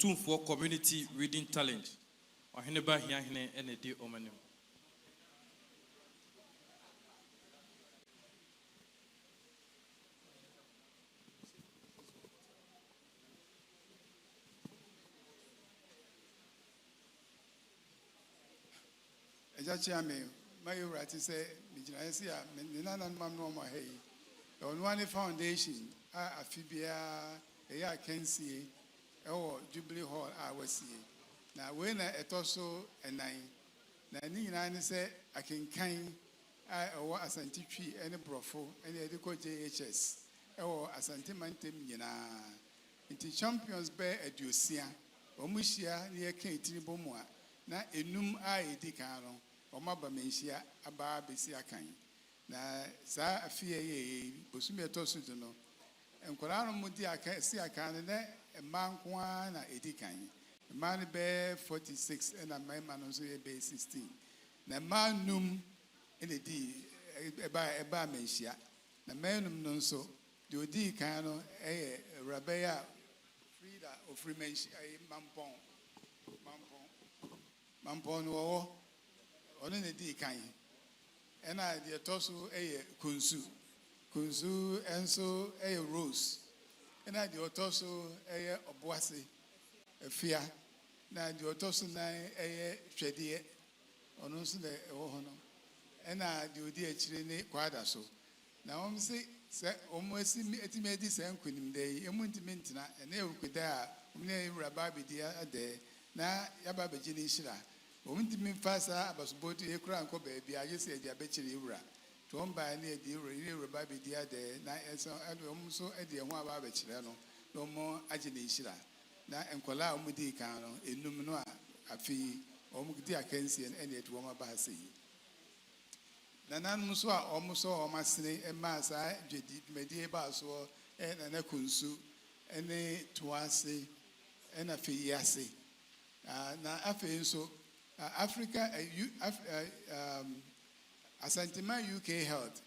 Otumfuo Community Reading Challenge. Oheneba hiahine enedi omanim. Ejachiame, my right to say, Mijanasia, Menana Mamma Hay, the Onwani Foundation, Afibia, a Kensi, or Jubilee Hall, I was see. Now, when I also and I say, I can kind, I or a scientific any profo, any educate JHS, or a sentimentum, into champions bear a Ducia, or Mushia near Katie Bomoa. Na enum a edikano o mabamenhia aba besia kan na sa afie ye bosumi etosu do no enkwara no mudi aka si aka ne manko na edikan man be 46 and man no so ye be 16 na manum ene di eba menhia na manum no so de odi kan no rabia frida of remenhia mampon Mampon on a D kind. And I the tosu a kunsu and so a rose. And I the otoso a obuasi a fear. Now the otoso nine a shady on also the ohono. And I do the chile quadra so. Now I'm say almost made this and queen day, a muntimentina, and they could there, Rabbi dear a day. Na yaba bejini shira omunti mi fasa abasubotu ekura nko baby aye se dia bechiri ewura to omba na edi ewura ba be dia de na eso ado omso edi ho aba bechire no no mo agine shira na enkola omudi kan no enum no afi omugidi akansi en edi etu oma ba sei na nan so a omso omasene ema sa dwedi medie ba so na kunsu ene tuase ena fi yase na afi so Africa Asantema UK Health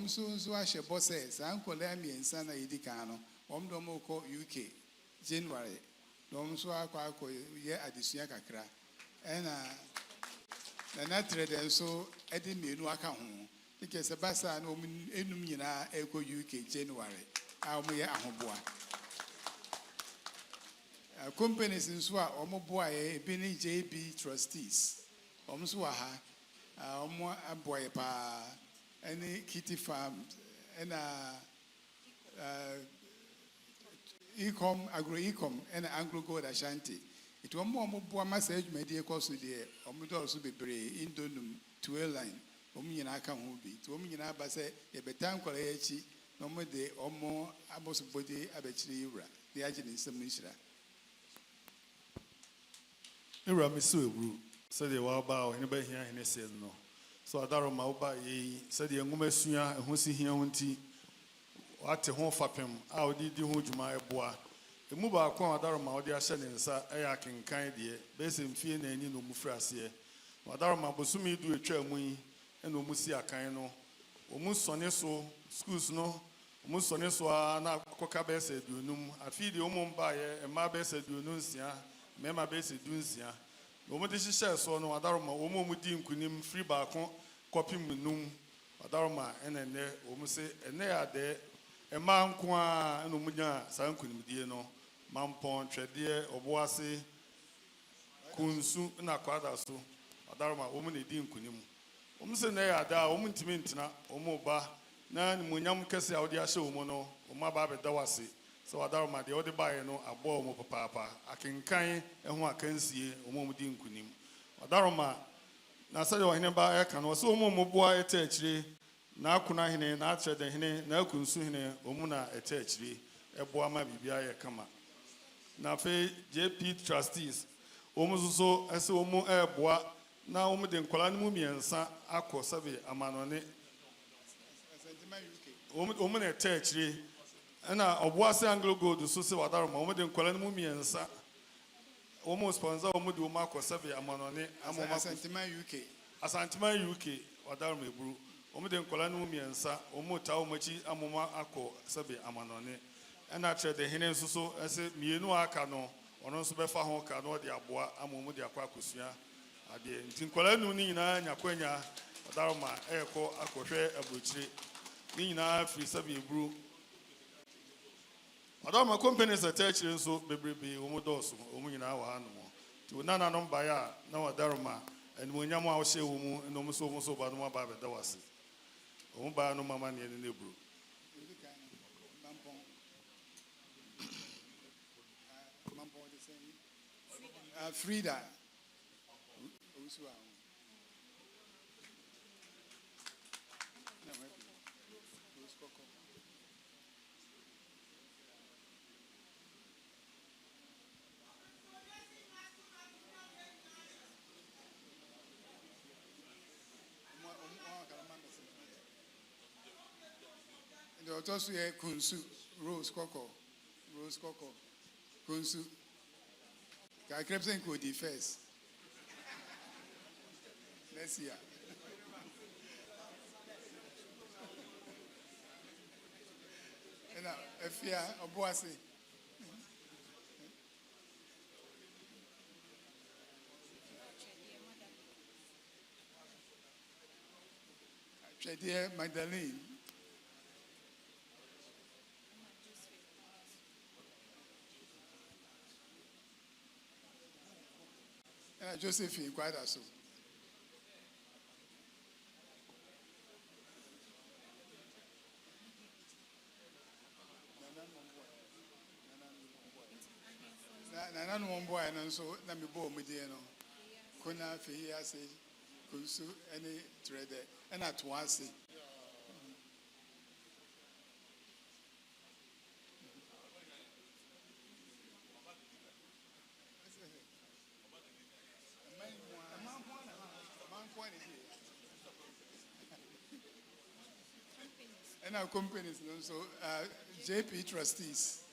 so ashe bosse san kola miensa na yidika no do mo ko UK January so akwa ye adesua kakra na trade so edi mienu aka ho dike se basa na enum nyina eko UK January a mo ye ahoboa companies in Swa, Omoboy, Bini JB trustees, Omswaha, Omo Boy Pa, any kitty farms, and agro-ecom, and Anglo Gold Ashanti. It was more Moboa message media cost to the Omodo be brave, Indonum, to airline, Ominaka Hubi, to Omina Base, a betan Koreachi, no more de Omo Abos body Abechri, the agent in some Mishra. Iramisu Ru, said the Waba, anybody here in said no. So Adaro Mauba, said the Ngumesuya, and Husi Hianti, what a home fapim, how did you hold my bois? The Muba Kwan Adaro Maudia Shannon, Ayakin kind dear, based in Fian and no Mufrasia. Adaro Mabusumi do a tramway and Umusia Kaino, Omusoneso, schools no, Musoneso, na Kokabese, Dunum, I feed the Omon buyer, and my best at Dunusia. Mema base dunsia no mo de hihye so no adaroma wo mo mudi nkunim free ba ko copy munum adaroma enene wo mo se ene ya de e ma nko a no munya san nkunim die no mampon twede oboase kunsu na kwada so adaroma wo mo ne di nkunim wo mo se ne ya da wo mo ntimi ntina wo mo ba na munyam kese a wo de ahye wo mo no wo ma ba be dawase. So Adarma, the other buyer no a bomb of papa. I can kind and one can see a moment in Kunim. Adarma, Nasado Hineba can also boy a tertiary, now Kunahine, Nature the Hine, now Kunsuhine, Omuna a tertiary, a boama bibia kama. Now pay JP trustees, almost so as Omo air bois, now Omudin Kolanumi and Sa Aqua Savi Amanone Omun a tertiary. And Obuase Anglo Gold, the Susi Wadar, Mohammed and Kolanumi and Sa almost sponsor Omudu Marco Savi Amanone, Asantema UK. Asantema UK, Wadar Mebru, Omudu and Kolanumi and Sa, Omota Omochi, Amoma Ako Savi Amanone, and I tried the Hene Suso as a Mienu Akano, ɔno nso bɛfa ho ka na ɔde aboa ama ɔmo de akɔ akosua adeɛ nti nkwadaa num ne nyinaa nyakwanya ɔdaroma ɛrekɔ akɔhwɛ aburokyire ne nyinaa firi sɛbi eburu ɔdaroma companies ɛtɛ akyire nso bebrebe wɔn dɔɔso wɔn nyinaa wɔ ha nom nti wɔn nananom baeɛ a na ɔdaroma animonyam a ɔhyɛ wɔn mu na wɔn nso ba no mu aba abɛda wɔ ase wɔn baa no mama neɛ ne neburu. Frida. The also here Kunsu, Rose Coco, Kunsu. I kept saying could first. Let's see. And if you are a bossy. Dear Magdalene. Josephine, quite so. Nana one boy and so let me bow mediano. Kuna Fia say, Kunsu any trader, and at once. And our companies also JP trustees.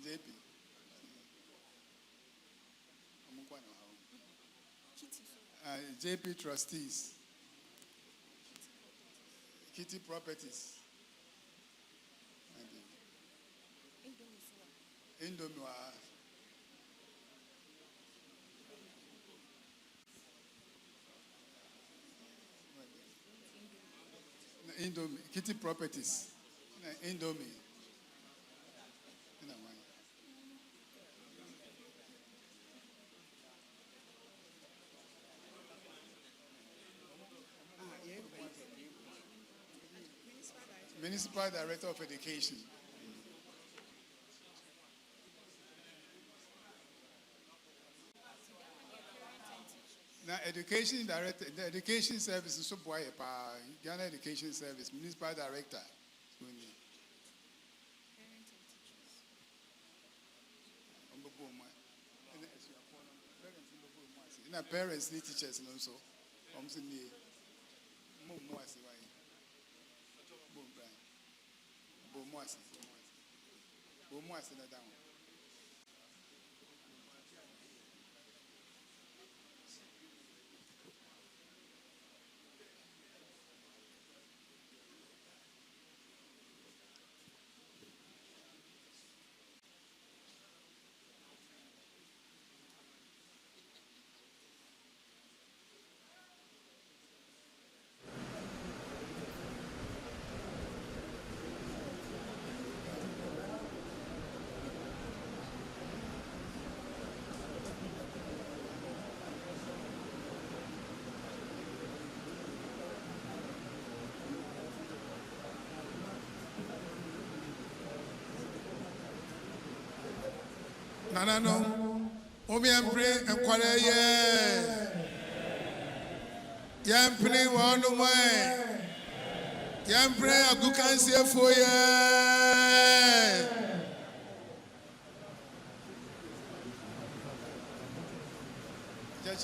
JP. JP trustees. Kitty properties. Indomie. Indomie, Kitty Properties, Indomie. Municipal Director of Education. Now, education director, the education service is so boy, Ghana Education Service, Municipal Director. Parents need teachers and also. Nanano, Obiampre and Qualaye. Yampre one away. Yampre, a good cancer for ye.